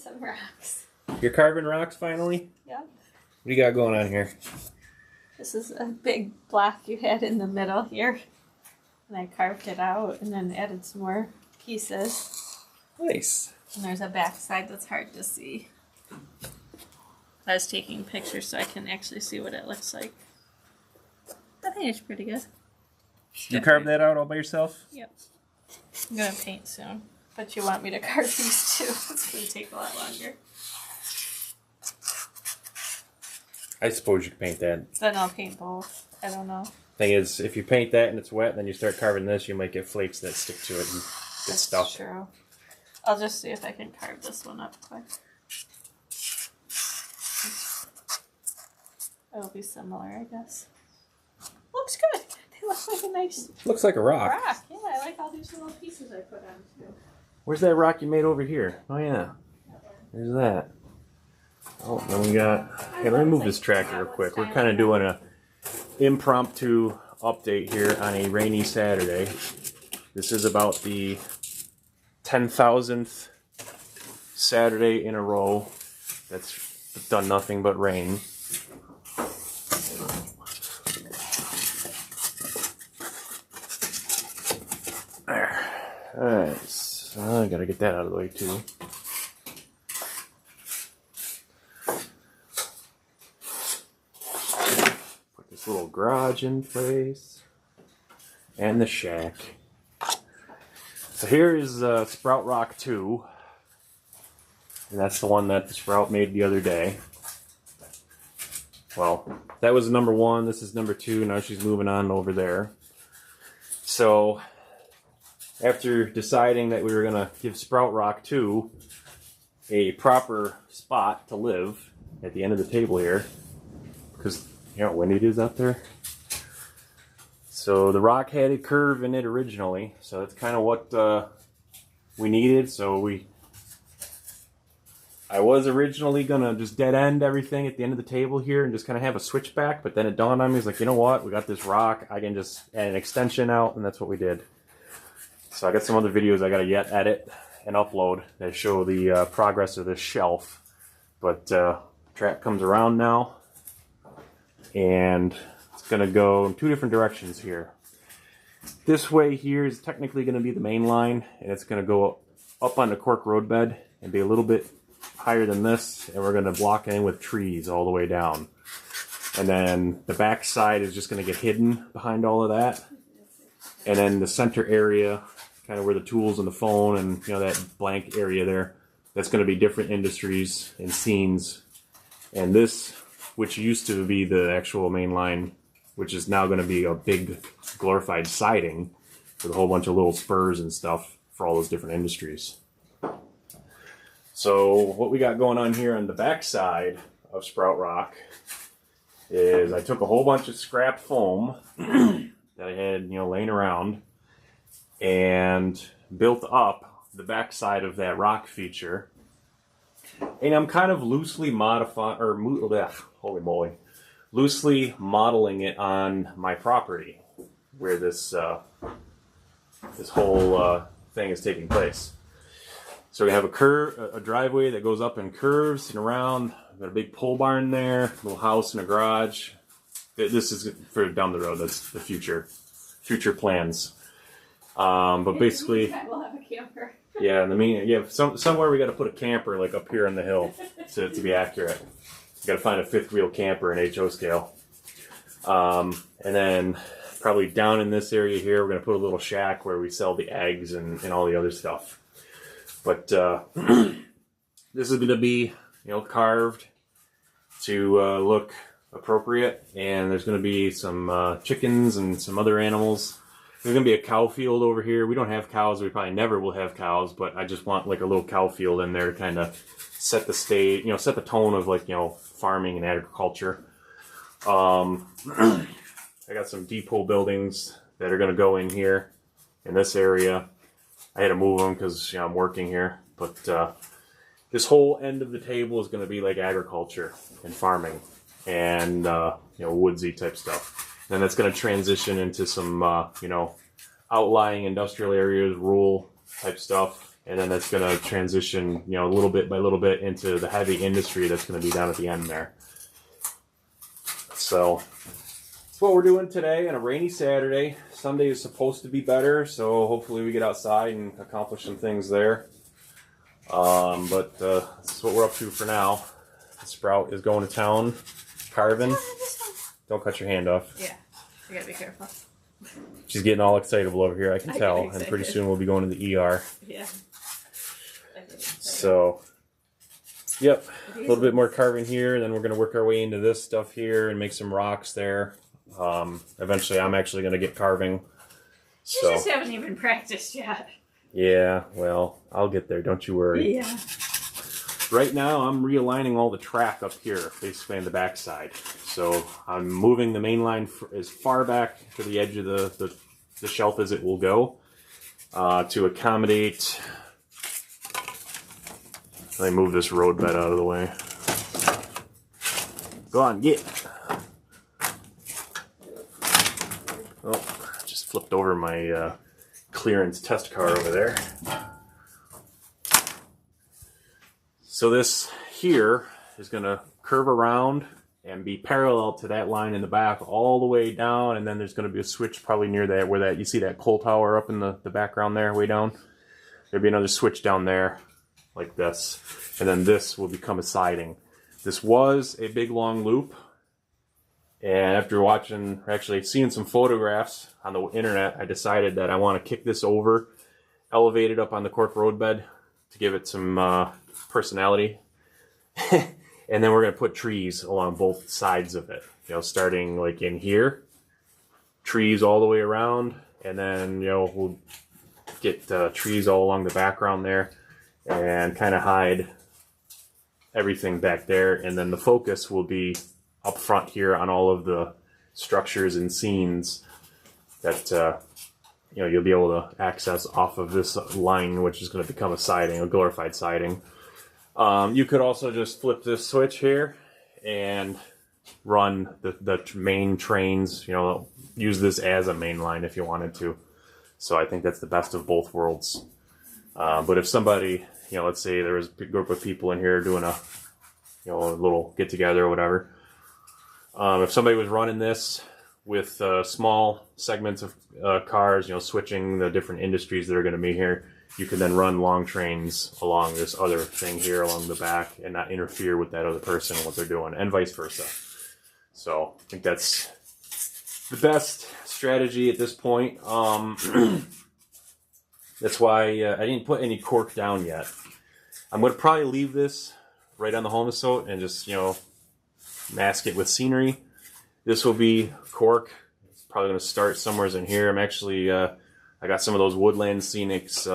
some rocks. You're carving rocks finally? Yep. What do you got going on here? This is a big block you had in the middle here. And I carved it out and then added some more pieces. Nice. And there's a back side that's hard to see. I was taking pictures so I can actually see what it looks like. I think it's pretty good. You carved that out all by yourself? Yep. I'm going to paint soon. But you want me to carve these too. It's going to take a lot longer. I suppose you can paint that. Then I'll paint both. I don't know. Thing is, if you paint that and it's wet, then you start carving this, you might get flakes that stick to it and get stuck. That's true. I'll just see if I can carve this one up quick. It'll be similar, I guess. Looks good. They look like a nice Looks like a rock. Yeah, I like all these little pieces I put on too. Where's that rock you made over here? Oh yeah. There's that. Oh, then we got... Hey, let me move this tractor real quick. We're kind of doing a impromptu update here on a rainy Saturday. This is about the 10,000th Saturday in a row that's done nothing but rain. There. Alright, so I gotta get that out of the way too. Put this little garage in place. And the shack. So here is Sprout Rock 2. And that's the one that the Sprout made the other day. Well, that was number 1. This is number 2. Now she's moving on over there. So, after deciding that we were going to give Sprout Rock 2 a proper spot to live at the end of the table here, because you know how windy it is out there. So the rock had a curve in it originally, so that's kind of what we needed. So I was originally gonna just dead end everything at the end of the table here and just kind of have a switchback, but then it dawned on me, it's like, you know what, we got this rock, I can just add an extension out, and that's what we did. So I got some other videos I gotta yet edit and upload that show the progress of this shelf. But track comes around now, and it's gonna go in 2 different directions here. This way here is technically gonna be the main line, and it's gonna go up on the cork roadbed and be a little bit higher than this, and we're gonna block it in with trees all the way down. And then the back side is just gonna get hidden behind all of that. And then the center area, kind of where the tools and the phone and you know that blank area there, that's gonna be different industries and scenes. And this, which used to be the actual main line, which is now gonna be a big glorified siding with a whole bunch of little spurs and stuff for all those different industries. So what we got going on here on the back side of Sprout Rock is I took a whole bunch of scrap foam that I had, you know, laying around and built up the back side of that rock feature. And I'm kind of loosely modifying, or holy moly, loosely modeling it on my property where this this whole thing is taking place. So we have a driveway that goes up and curves and around. We've got a big pole barn there, a little house and a garage. This is for down the road. That's the future plans. But basically, we'll have a camper. Yeah, and somewhere we got to put a camper like up here on the hill to be accurate. You got to find a 5th wheel camper in HO scale. And then probably down in this area here, we're going to put a little shack where we sell the eggs and all the other stuff. But this is going to be, you know, carved to look appropriate, and there's going to be some chickens and some other animals. There's going to be a cow field over here. We don't have cows. We probably never will have cows, but I just want like a little cow field in there to kind of set the stage, you know, set the tone of like, you know, farming and agriculture. I got some depot buildings that are going to go in here in this area. I had to move them because, you know, I'm working here, but this whole end of the table is going to be like agriculture and farming and you know, woodsy type stuff. And that's going to transition into some you know, outlying industrial areas, rural type stuff. And then that's going to transition, you know, little bit by little bit into the heavy industry that's going to be down at the end there. So that's what we're doing today on a rainy Saturday. Sunday is supposed to be better, so hopefully we get outside and accomplish some things there. But that's what we're up to for now. Sprout is going to town, carving. Don't cut your hand off. Yeah, I gotta be careful. She's getting all excitable over here, I can tell. Get And pretty soon we'll be going to the ER. Yeah. So, yep, a little bit more carving here, and then we're going to work our way into this stuff here and make some rocks there. Eventually, I'm actually going to get carving. You just haven't even practiced yet. Yeah, well, I'll get there, don't you worry. Yeah. Right now, I'm realigning all the track up here, basically on the backside. So I'm moving the main line as far back to the edge of the shelf as it will go to accommodate. Let me move this road bed out of the way. Go on, get. Oh, just flipped over my clearance test car over there. So this here is going to curve around and be parallel to that line in the back all the way down, and then there's going to be a switch probably near that, where that you see that coal tower up in the background there, way down. There'll be another switch down there like this, and then this will become a siding. This was a big long loop, and after watching, actually seeing some photographs on the internet, I decided that I want to kick this over, elevate it up on the cork road bed to give it some personality. And then we're going to put trees along both sides of it, you know, starting like in here, trees all the way around, and then, you know, we'll get trees all along the background there and kind of hide everything back there. And then the focus will be up front here on all of the structures and scenes that, you know, you'll be able to access off of this line, which is going to become a siding, a glorified siding. You could also just flip this switch here and run the main trains, you know, use this as a main line if you wanted to. So I think that's the best of both worlds. But if somebody, you know, let's say there was a group of people in here doing a, you know, a little get together or whatever. If somebody was running this with small segments of cars, you know, switching the different industries that are going to be here, you can then run long trains along this other thing here along the back and not interfere with that other person and what they're doing, and vice versa. So I think that's the best strategy at this point. That's why I didn't put any cork down yet. I'm going to probably leave this right on the Homosote and just, you know, mask it with scenery. This will be cork. It's probably going to start somewhere in here. I'm actually... I got some of those Woodland Scenics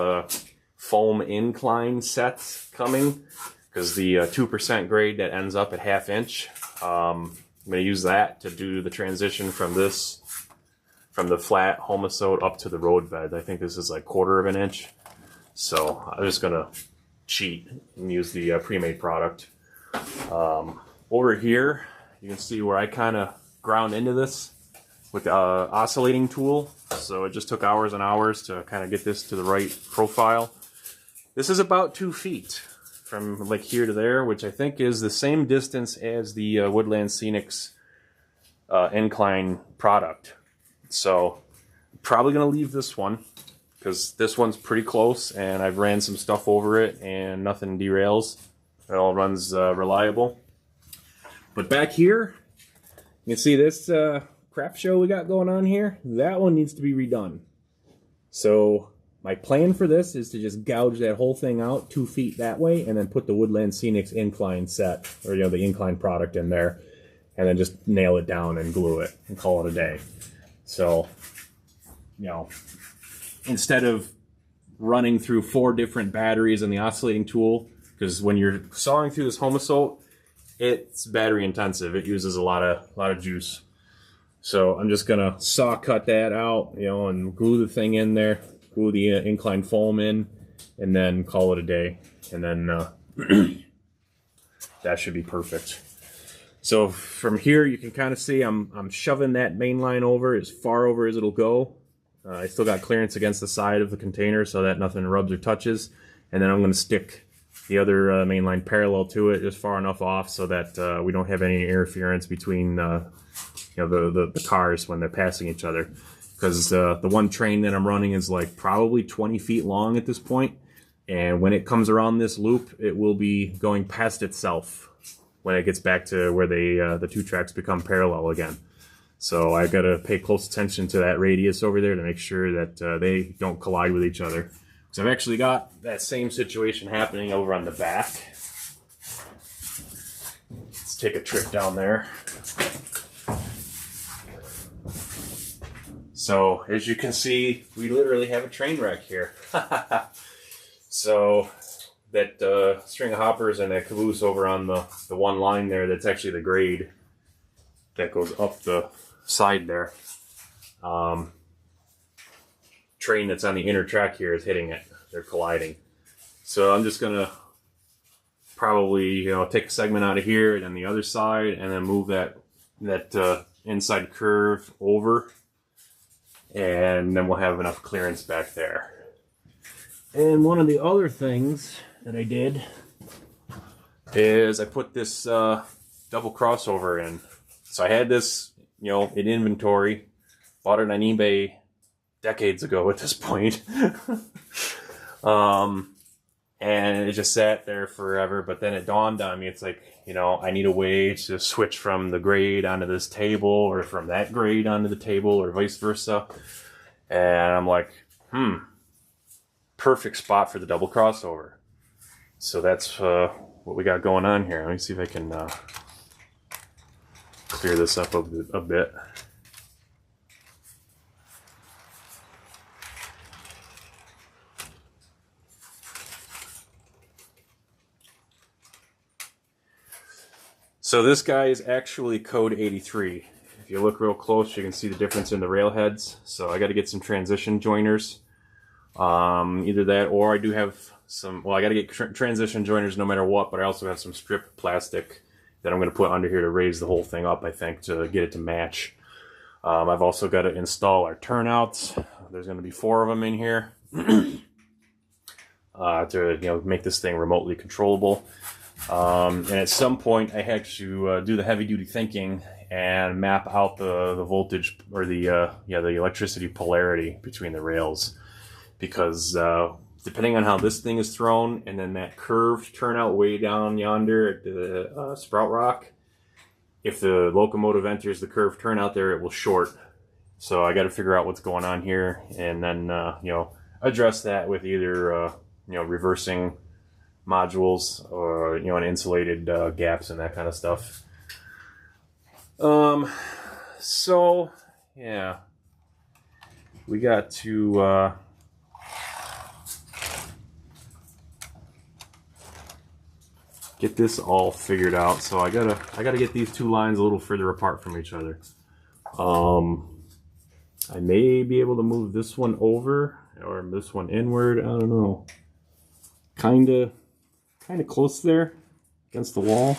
foam incline sets coming, because the 2% grade that ends up at 1/2 inch, I'm going to use that to do the transition from the flat Homosote up to the road bed. I think this is like 1/4 inch. So I'm just going to cheat and use the pre-made product. Over here, you can see where I kind of ground into this with the oscillating tool. So it just took hours and hours to kind of get this to the right profile. This is about 2 feet from like here to there, which I think is the same distance as the Woodland Scenics incline product. So I'm probably going to leave this one, because this one's pretty close and I've ran some stuff over it and nothing derails. It all runs reliable. But back here, you can see this crap show we got going on here. That one needs to be redone. So my plan for this is to just gouge that whole thing out 2 feet that way, and then put the Woodland Scenics incline set, or, you know, the incline product in there, and then just nail it down and glue it and call it a day. So, you know, instead of running through 4 different batteries in the oscillating tool, because when you're sawing through this Homosote, it's battery intensive. It uses a lot of juice. So I'm just gonna saw cut that out, you know, and glue the thing in there, glue the incline foam in, and then call it a day. And then that should be perfect. So from here, you can kind of see I'm shoving that main line over as far as it'll go. I still got clearance against the side of the container so that nothing rubs or touches. and then I'm going to stick the other main line parallel to it, just far enough off so that we don't have any interference between the cars when they're passing each other. Because the one train that I'm running is like probably 20 feet long at this point, and when it comes around this loop, it will be going past itself when it gets back to where the two tracks become parallel again. So I got to pay close attention to that radius over there to make sure that they don't collide with each other. So I've actually got that same situation happening over on the back. Let's take a trip down there. So as you can see, we literally have a train wreck here. So that string of hoppers and that caboose over on the one line there, that's actually the grade that goes up the side there. Train that's on the inner track here is hitting it. They're colliding. So I'm just gonna probably take a segment out of here and then the other side, and then move that inside curve over, and then we'll have enough clearance back there. And one of the other things that I did is I put this double crossover in. So I had this, in inventory, bought it on eBay decades ago at this point. And it just sat there forever, but then it dawned on me, it's like, I need a way to switch from the grade onto this table, or from that grade onto the table, or vice versa. And I'm like, perfect spot for the double crossover. So that's what we got going on here. Let me see if I can clear this up a bit. So this guy is actually code 83. If you look real close, you can see the difference in the rail heads. So I got to get some transition joiners. Either that, or I do have some, I got to get transition joiners no matter what, but I also have some strip plastic that I'm going to put under here to raise the whole thing up, I think, to get it to match. I've also got to install our turnouts. There's going to be 4 of them in here to make this thing remotely controllable. And at some point I had to do the heavy-duty thinking and map out the voltage, or the electricity polarity between the rails, because depending on how this thing is thrown, and then that curved turnout way down yonder at the Sprout Rock, if the locomotive enters the curved turnout there, it will short. So I got to figure out what's going on here, and then address that with either reversing modules, or and insulated gaps and that kind of stuff. So yeah, we got to get this all figured out. So I gotta get these 2 lines a little further apart from each other. I may be able to move this one over, or this one inward. I don't know. Kind of close there against the wall.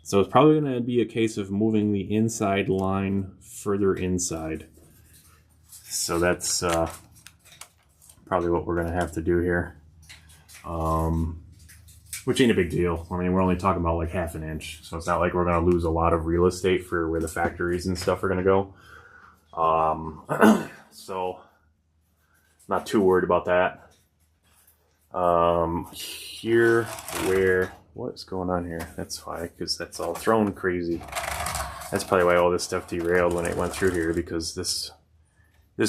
So it's probably going to be a case of moving the inside line further inside. So that's probably what we're going to have to do here. Which ain't a big deal. I mean, we're only talking about like ½ inch. So it's not like we're going to lose a lot of real estate for where the factories and stuff are going to go. So not too worried about that. Here, what's going on here? That's why, because that's all thrown crazy. That's probably why all this stuff derailed when it went through here, because this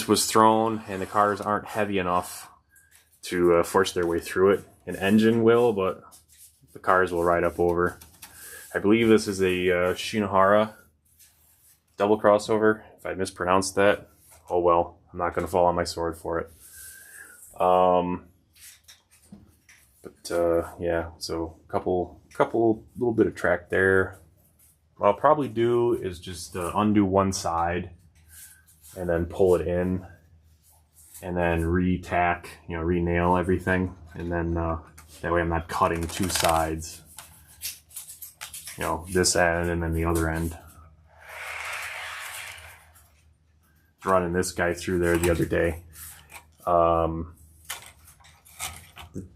was thrown and the cars aren't heavy enough to force their way through it. An engine will, but the cars will ride up over. I believe this is a Shinohara double crossover. If I mispronounced that, oh well, I'm not going to fall on my sword for it. Yeah, so couple little bit of track there. What I'll probably do is just undo one side and then pull it in, and then re-tack, re-nail everything, and then that way I'm not cutting 2 sides, this end and then the other end. Running this guy through there the other day.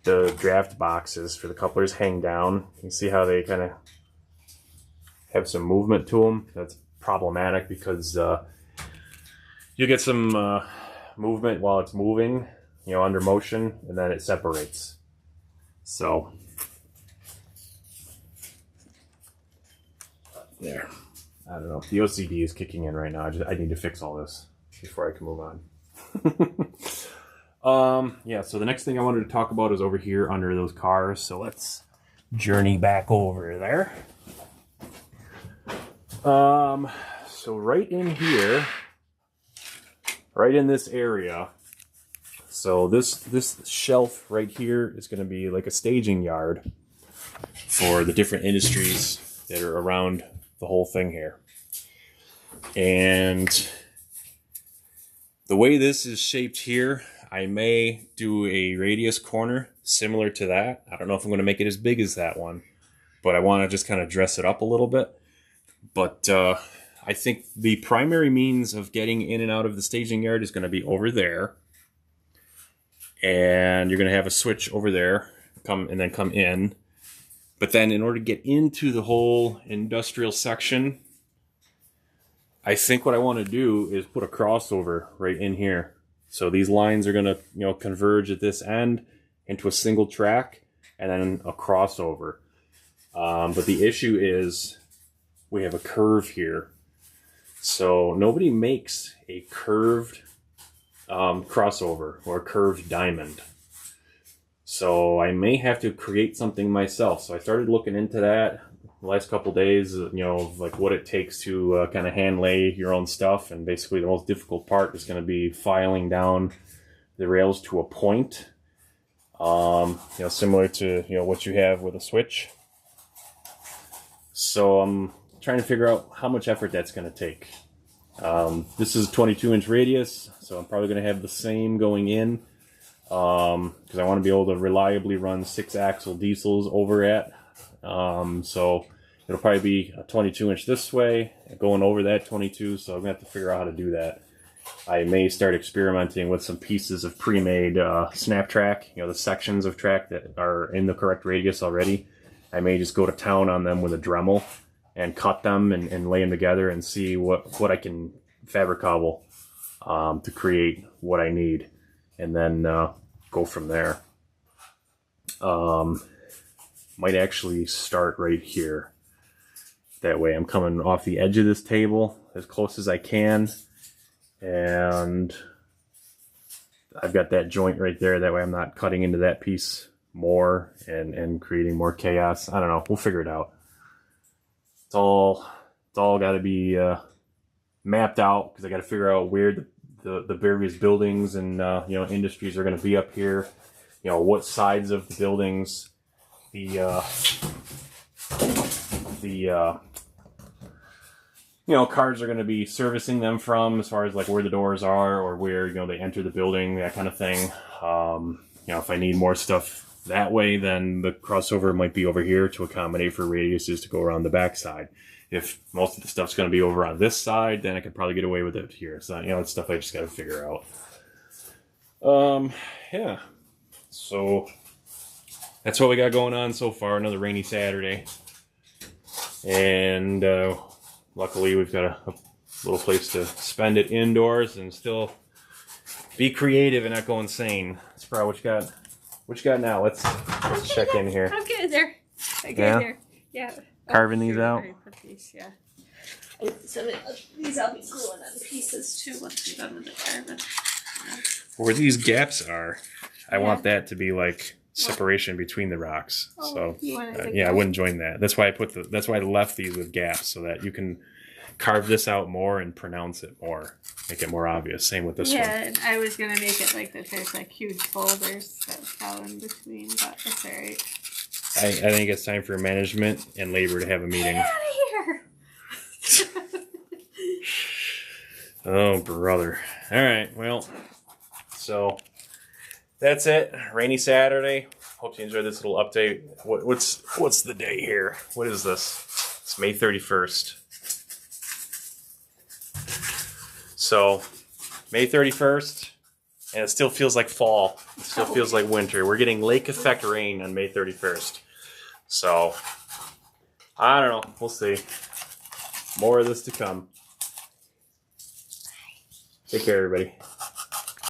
the draft boxes for the couplers hang down. You can see how they kind of have some movement to them. That's problematic because you get some movement while it's moving, you know, under motion, and then it separates. So there. I don't know. The OCD is kicking in right now. I need to fix all this before I can move on. Yeah, so the next thing I wanted to talk about is over here under those cars. So let's journey back over there. So right in here, right in this area, so this shelf right here is going to be like a staging yard for the different industries that are around the whole thing here. And the way this is shaped here, I may do a radius corner similar to that. I don't know if I'm going to make it as big as that one, but I want to just kind of dress it up a little bit. But I think the primary means of getting in and out of the staging yard is going to be over there. And you're going to have a switch over there, come in. But then in order to get into the whole industrial section, I think what I want to do is put a crossover right in here. So these lines are going to, you know, converge at this end into a single track and then a crossover. But the issue is we have a curve here. So nobody makes a curved crossover or a curved diamond. So I may have to create something myself. So I started looking into that the last couple days, you know, like what it takes to kind of hand lay your own stuff. And basically the most difficult part is going to be filing down the rails to a point, you know, similar to, you know, what you have with a switch. So I'm trying to figure out how much effort that's going to take. This is a 22-inch radius, so I'm probably going to have the same going in, because I want to be able to reliably run 6-axle diesels over it. So it'll probably be a 22-inch this way, going over that 22, so I'm going to have to figure out how to do that. I may start experimenting with some pieces of pre-made snap track, you know, the sections of track that are in the correct radius already. I may just go to town on them with a Dremel and cut them and lay them together and see what I can fabric cobble to create what I need, and then go from there. Might actually start right here. That way I'm coming off the edge of this table as close as I can, and I've got that joint right there. That way I'm not cutting into that piece more and creating more chaos. I don't know. We'll figure it out. It's all got to be mapped out, because I got to figure out where the various buildings and you know, industries are going to be up here. You know, what sides of the buildings the you know, cars are going to be servicing them from, as far as like where the doors are or where, you know, they enter the building, that kind of thing. You know, if I need more stuff that way, then the crossover might be over here to accommodate for radiuses to go around the back side. If most of the stuff's going to be over on this side, then I could probably get away with it here. So, you know, it's stuff I just got to figure out. Yeah. So that's what we got going on so far. Another rainy Saturday. And luckily we've got a little place to spend it indoors and still be creative and not go insane. That's probably what you got. What you got now? Let's check in here. I'm getting there. I get there. Yeah. Carving these out. Put these, yeah. So these I'll be gluing on pieces too once we're done with the carving. Where these gaps are, I want that to be like separation between the rocks. Oh, so yeah, I wouldn't join that. That's why I left these with gaps, so that you can carve this out more and pronounce it more, make it more obvious. Same with this one. Yeah, and I was gonna make it like that. There's like huge boulders that fell in between, but it's alright. I think it's time for management and labor to have a meeting. Get out of here! Oh, brother. All right, well, so that's it. Rainy Saturday. Hope you enjoyed this little update. What's the day here? What is this? It's May 31st. So, May 31st, And it still feels like fall. It still feels like winter. We're getting lake effect rain on May 31st. So, I don't know. We'll see. More of this to come. Take care, everybody.